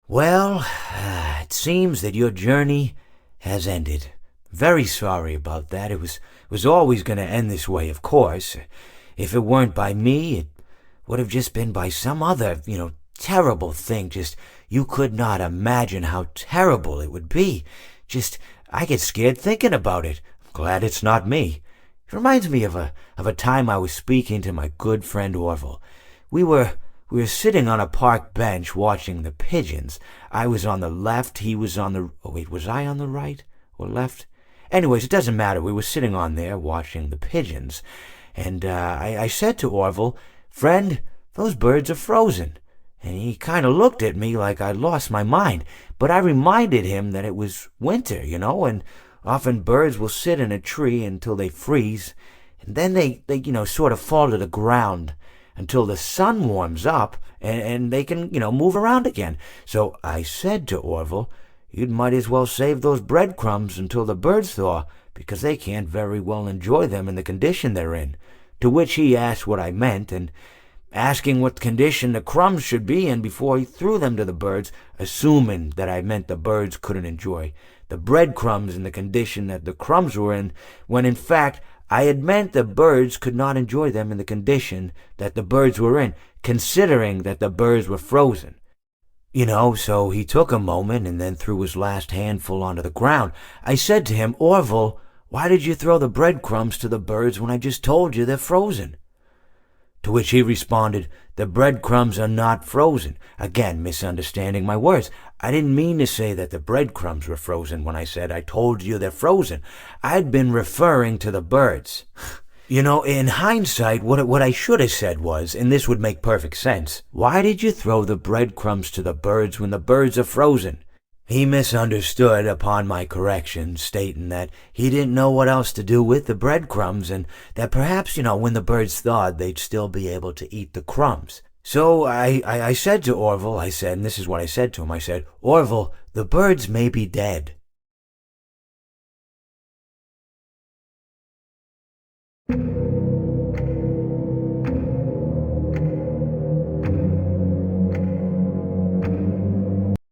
Well, it seems that your journey has ended. Very sorry about that. It was always going to end this way, of course. If it weren't by me, it would have just been by some other, terrible thing. Just, you could not imagine how terrible it would be. Just, I get scared thinking about it. I'm glad it's not me. It reminds me of a time I was speaking to my good friend Orville. We were we were sitting on a park bench watching the pigeons. I was on the left, he was on the... Oh, wait, was I on the right or left? Anyways, it doesn't matter. We were sitting on there watching the pigeons. And I said to Orville, "Friend, those birds are frozen." And he kind of looked at me like I'd lost my mind. But I reminded him that it was winter, and often birds will sit in a tree until they freeze. And then they sort of fall to the ground until the sun warms up and they can, move around again. So I said to Orville, "You might as well save those breadcrumbs until the birds thaw, because they can't very well enjoy them in the condition they're in." To which he asked what I meant, and asking what condition the crumbs should be in before he threw them to the birds, assuming that I meant the birds couldn't enjoy the breadcrumbs in the condition that the crumbs were in, when in fact I had meant the birds could not enjoy them in the condition that the birds were in, considering that the birds were frozen. So he took a moment and then threw his last handful onto the ground. I said to him, "Orville, why did you throw the breadcrumbs to the birds when I just told you they're frozen?" To which he responded, "The breadcrumbs are not frozen." Again, misunderstanding my words. I didn't mean to say that the breadcrumbs were frozen when I said I told you they're frozen. I'd been referring to the birds. In hindsight, what I should have said was, and this would make perfect sense, "Why did you throw the breadcrumbs to the birds when the birds are frozen?" He misunderstood upon my correction, stating that he didn't know what else to do with the breadcrumbs, and that perhaps, when the birds thawed, they'd still be able to eat the crumbs. So I said to Orville, and this is what I said to him, I said, "Orville, the birds may be dead,